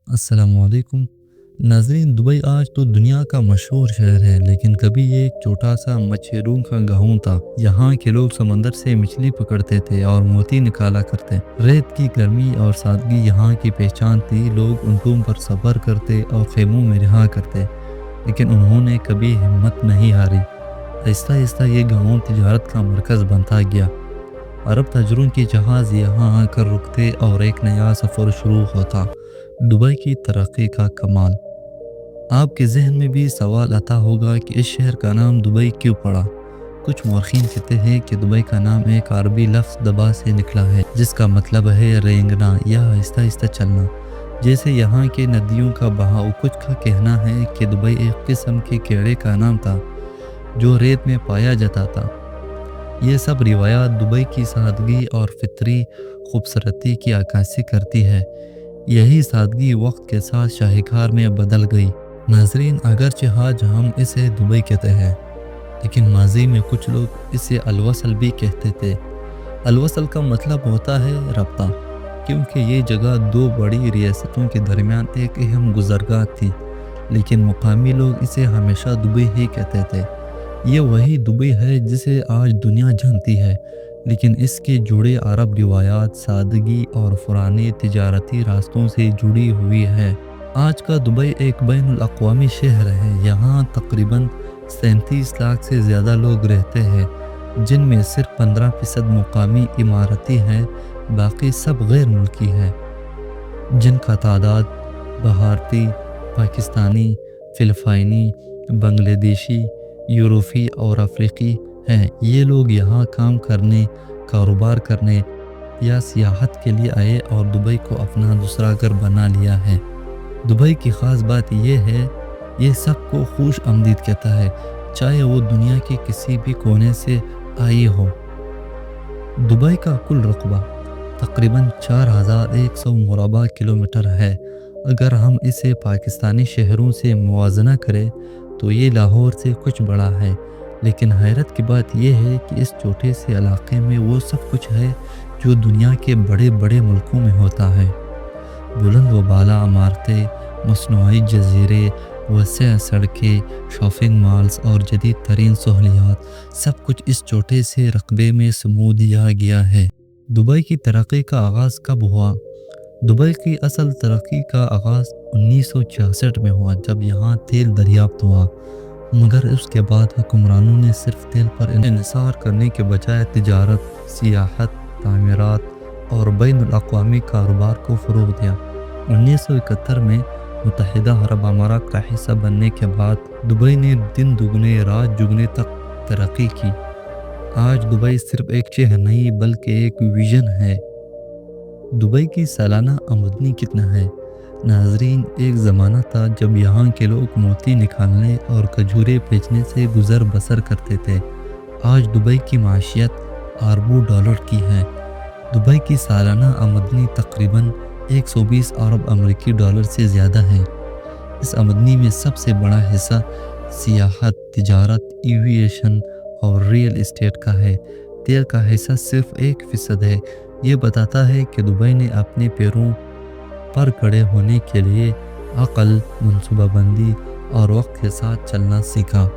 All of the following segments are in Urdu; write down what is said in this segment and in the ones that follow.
السلام علیکم ناظرین، دبئی آج تو دنیا کا مشہور شہر ہے، لیکن کبھی یہ ایک چھوٹا سا مچھروں کا گاؤں تھا۔ یہاں کے لوگ سمندر سے مچھلی پکڑتے تھے اور موتی نکالا کرتے۔ ریت کی گرمی اور سادگی یہاں کی پہچان تھی۔ لوگ اونٹوں پر سفر کرتے اور خیموں میں رہا کرتے، لیکن انہوں نے کبھی ہمت نہیں ہاری۔ آہستہ آہستہ یہ گاؤں تجارت کا مرکز بنتا گیا۔ عرب تاجروں کے جہاز یہاں آ کر رکتے اور ایک نیا سفر شروع ہوتا۔ دبئی کی ترقی کا کمال۔ آپ کے ذہن میں بھی سوال آتا ہوگا کہ اس شہر کا نام دبئی کیوں پڑا؟ کچھ مورخین کہتے ہیں کہ دبئی کا نام ایک عربی لفظ دبا سے نکلا ہے، جس کا مطلب ہے رینگنا یا آہستہ آہستہ چلنا، جیسے یہاں کے ندیوں کا بہاؤ۔ کچھ کا کہنا ہے کہ دبئی ایک قسم کے کیڑے کا نام تھا جو ریت میں پایا جاتا تھا۔ یہ سب روایات دبئی کی سادگی اور فطری خوبصورتی کی عکاسی کرتی ہے۔ یہی سادگی وقت کے ساتھ شاہکار میں بدل گئی۔ ناظرین، اگرچہ آج ہم اسے دبئی کہتے ہیں، لیکن ماضی میں کچھ لوگ اسے الوصل بھی کہتے تھے۔ الوصل کا مطلب ہوتا ہے رابطہ، کیونکہ یہ جگہ دو بڑی ریاستوں کے درمیان ایک اہم گزرگاہ تھی، لیکن مقامی لوگ اسے ہمیشہ دبئی ہی کہتے تھے۔ یہ وہی دبئی ہے جسے آج دنیا جانتی ہے، لیکن اس کے جڑے عرب روایات، سادگی اور پرانے تجارتی راستوں سے جڑی ہوئی ہے۔ آج کا دبئی ایک بین الاقوامی شہر ہے۔ یہاں تقریباً 37 لاکھ سے زیادہ لوگ رہتے ہیں، جن میں صرف 15% مقامی اماراتی ہیں، باقی سب غیر ملکی ہیں، جن کا تعداد بھارتی، پاکستانی، فلپائنی، بنگلہ دیشی، یورپی اور افریقی ہیں۔ یہ لوگ یہاں کام کرنے، کاروبار کرنے یا سیاحت کے لیے آئے اور دبئی کو اپنا دوسرا گھر بنا لیا ہے۔ دبئی کی خاص بات یہ ہے، یہ سب کو خوش آمدید کہتا ہے، چاہے وہ دنیا کے کسی بھی کونے سے آئی ہو۔ دبئی کا کل رقبہ تقریباً 4100 مربع کلومیٹر ہے۔ اگر ہم اسے پاکستانی شہروں سے موازنہ کریں تو یہ لاہور سے کچھ بڑا ہے، لیکن حیرت کی بات یہ ہے کہ اس چھوٹے سے علاقے میں وہ سب کچھ ہے جو دنیا کے بڑے بڑے ملکوں میں ہوتا ہے۔ بلند و بالا عمارتیں، مصنوعی جزیرے، وسیع سڑکیں، شاپنگ مالز اور جدید ترین سہولیات، سب کچھ اس چھوٹے سے رقبے میں سمو دیا گیا ہے۔ دبئی کی ترقی کا آغاز کب ہوا؟ دبئی کی اصل ترقی کا آغاز 1966 میں ہوا، جب یہاں تیل دریافت ہوا، مگر اس کے بعد حکمرانوں نے صرف تیل پر انحصار کرنے کے بجائے تجارت، سیاحت، تعمیرات اور بین الاقوامی کاروبار کو فروغ دیا۔ 1971 میں متحدہ عرب امارات کا حصہ بننے کے بعد دبئی نے دن دگنے رات جگنے تک ترقی کی۔ آج دبئی صرف ایک شہر نہیں بلکہ ایک ویژن ہے۔ دبئی کی سالانہ آمدنی کتنا ہے؟ ناظرین، ایک زمانہ تھا جب یہاں کے لوگ موتی نکالنے اور کھجورے بیچنے سے گزر بسر کرتے تھے۔ آج دبئی کی معیشت اربوں ڈالر کی ہے۔ دبئی کی سالانہ آمدنی تقریباً 120 ارب امریکی ڈالر سے زیادہ ہے۔ اس آمدنی میں سب سے بڑا حصہ سیاحت، تجارت، ایویشن اور ریئل اسٹیٹ کا ہے۔ تیل کا حصہ صرف 1% ہے۔ یہ بتاتا ہے کہ دبئی نے اپنے پیروں پر کھڑے ہونے کے لیے عقل، منصوبہ بندی اور وقت کے ساتھ چلنا سیکھا۔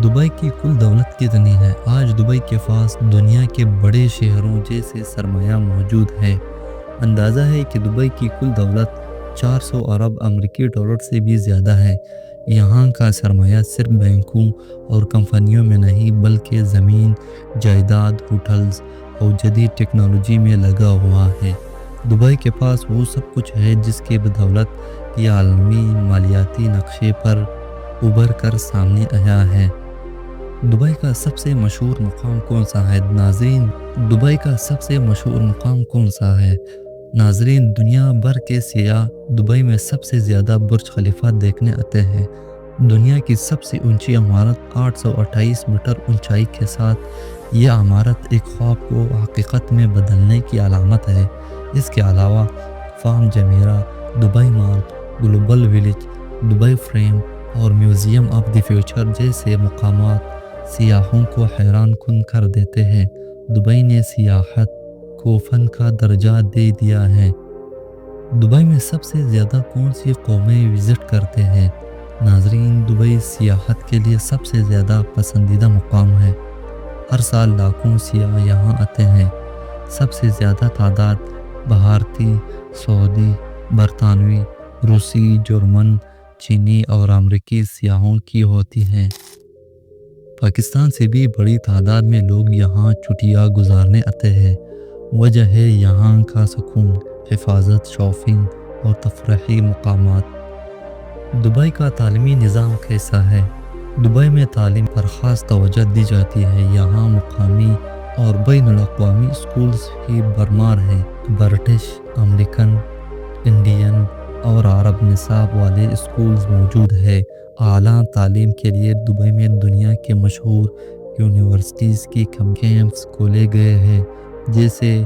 دبئی کی کل دولت کتنی ہے؟ آج دبئی کے پاس دنیا کے بڑے شہروں جیسے سرمایہ موجود ہے۔ اندازہ ہے کہ دبئی کی کل دولت 400 ارب امریکی ڈالر سے بھی زیادہ ہے۔ یہاں کا سرمایہ صرف بینکوں اور کمپنیوں میں نہیں بلکہ زمین، جائیداد، ہوٹلز اور جدید ٹیکنالوجی میں لگا ہوا ہے۔ دبئی کے پاس وہ سب کچھ ہے جس کے بدولت یہ عالمی مالیاتی نقشے پر ابھر کر سامنے آیا ہے۔ دبئی کا سب سے مشہور مقام کون سا ہے؟ ناظرین، دبئی کا سب سے مشہور مقام کون سا ہے؟ ناظرین، دنیا بھر کے سیاح دبئی میں سب سے زیادہ برج خلیفہ دیکھنے آتے ہیں۔ دنیا کی سب سے اونچی عمارت 828 میٹر اونچائی کے ساتھ یہ عمارت ایک خواب کو حقیقت میں بدلنے کی علامت ہے۔ اس کے علاوہ فام جمیرہ، دبئی مال، گلوبل ولیج، دبئی فریم اور میوزیم آف دی فیوچر جیسے مقامات سیاحوں کو حیران کن کر دیتے ہیں۔ دبئی نے سیاحت کو فن کا درجہ دے دیا ہے۔ دبئی میں سب سے زیادہ کون سی قومیں وزٹ کرتے ہیں؟ ناظرین، دبئی سیاحت کے لیے سب سے زیادہ پسندیدہ مقام ہے۔ ہر سال لاکھوں سیاح یہاں آتے ہیں۔ سب سے زیادہ تعداد بھارتی، سعودی، برطانوی، روسی، جرمن، چینی اور امریکی سیاحوں کی ہوتی ہے۔ پاکستان سے بھی بڑی تعداد میں لوگ یہاں چھٹیاں گزارنے آتے ہیں۔ وجہ ہے یہاں کا سکون، حفاظت، شاپنگ اور تفریحی مقامات۔ دبئی کا تعلیمی نظام کیسا ہے؟ دبئی میں تعلیم پر خاص توجہ دی جاتی ہے۔ یہاں مقامی اور بین الاقوامی اسکولز کی بھرمار ہے۔ برٹش، امریکن، انڈین اور عرب نصاب والے اسکولز موجود ہے۔ اعلیٰ تعلیم کے لیے دبئی میں دنیا کے مشہور یونیورسٹیز کی کیمپس کھولے گئے ہیں، جیسے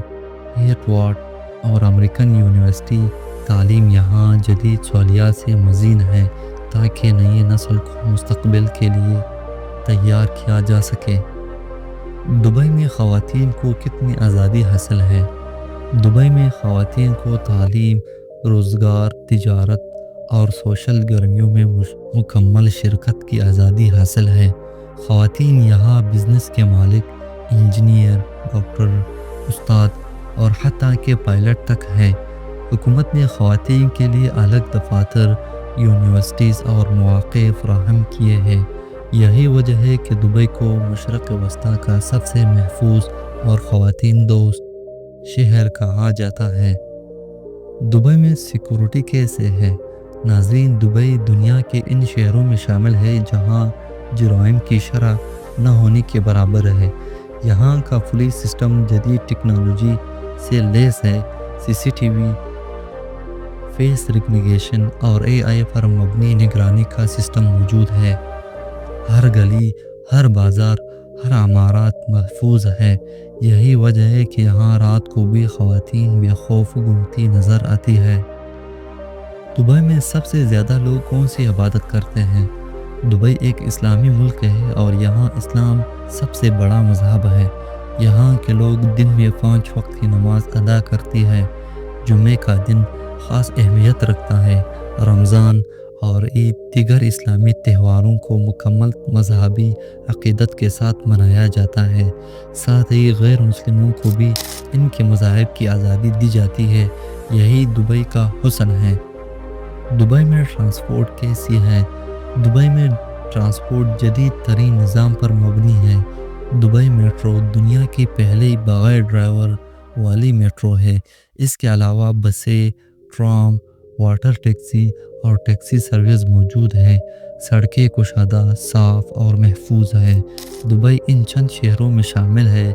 ہیٹواٹ اور امریکن یونیورسٹی۔ تعلیم یہاں جدید سہولیات سے مزین ہے تاکہ نئی نسل کو مستقبل کے لیے تیار کیا جا سکے۔ دبئی میں خواتین کو کتنی آزادی حاصل ہے؟ دبئی میں خواتین کو تعلیم، روزگار، تجارت اور سوشل گرمیوں میں مکمل شرکت کی آزادی حاصل ہے۔ خواتین یہاں بزنس کے مالک، انجینئر، ڈاکٹر، استاد اور حتیٰ کہ پائلٹ تک ہے۔ حکومت نے خواتین کے لیے الگ دفاتر، یونیورسٹیز اور مواقع فراہم کیے ہیں۔ یہی وجہ ہے کہ دبئی کو مشرق وسطیٰ کا سب سے محفوظ اور خواتین دوست شہر کہا جاتا ہے۔ دبئی میں سیکورٹی کیسے ہے؟ ناظرین، دبئی دنیا کے ان شہروں میں شامل ہے جہاں جرائم کی شرح نہ ہونے کے برابر ہے۔ یہاں کا پولیس سسٹم جدید ٹیکنالوجی سے لیس ہے۔ CCTV، فیس ریکگنیشن اور AI پر مبنی نگرانی کا سسٹم موجود ہے۔ ہر گلی، ہر بازار، ہر عمارت محفوظ ہے۔ یہی وجہ ہے کہ یہاں رات کو بھی خواتین بے خوف گھومتی نظر آتی ہے۔ دبئی میں سب سے زیادہ لوگ کون سی عبادت کرتے ہیں؟ دبئی ایک اسلامی ملک ہے اور یہاں اسلام سب سے بڑا مذہب ہے۔ یہاں کے لوگ دن میں 5 وقت کی نماز ادا کرتی ہے۔ جمعے کا دن خاص اہمیت رکھتا ہے۔ رمضان اور عید دیگر اسلامی تہواروں کو مکمل مذہبی عقیدت کے ساتھ منایا جاتا ہے۔ ساتھ ہی غیر مسلموں کو بھی ان کے مذاہب کی آزادی دی جاتی ہے۔ یہی دبئی کا حسن ہے۔ دبئی میں ٹرانسپورٹ کیسی ہے؟ دبئی میں ٹرانسپورٹ جدید ترین نظام پر مبنی ہے۔ دبئی میٹرو دنیا کی پہلی بغیر ڈرائیور والی میٹرو ہے۔ اس کے علاوہ بسیں، ٹرام، واٹر ٹیکسی اور ٹیکسی سروس موجود ہے۔ سڑکیں کشادہ، صاف اور محفوظ ہے۔ دبئی ان چند شہروں میں شامل ہے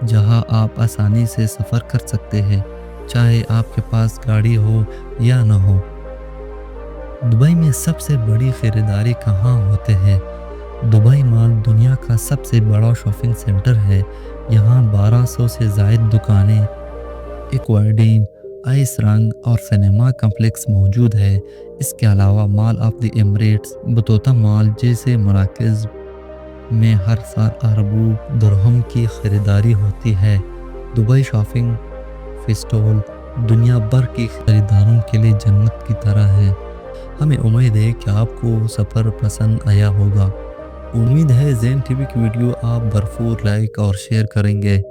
جہاں آپ آسانی سے سفر کر سکتے ہیں، چاہے آپ کے پاس گاڑی ہو یا نہ ہو۔ دبئی میں سب سے بڑی خریداری کہاں ہوتے ہیں؟ دبئی مال دنیا کا سب سے بڑا شاپنگ سینٹر ہے۔ یہاں 1200 سے زائد دکانیں، ایکوائڈیم، آئس رنگ اور سنیما کمپلیکس موجود ہے۔ اس کے علاوہ mall of the Emirates, Battuta مال جیسے مراکز میں ہر سال اربوں درہم کی خریداری ہوتی ہے۔ دبئی شاپنگ فیسٹیول دنیا بھر کی خریداروں کے لیے جنت کی طرح ہے۔ ہمیں امید ہے کہ آپ کو سفر پسند آیا ہوگا۔ امید ہے زین ٹی وی کی ویڈیو آپ بھرپور لائک اور شیئر کریں گے۔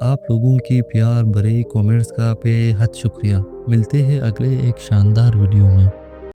آپ لوگوں کی پیار بھری کومنٹس کا بے حد شکریہ۔ ملتے ہیں اگلے ایک شاندار ویڈیو میں۔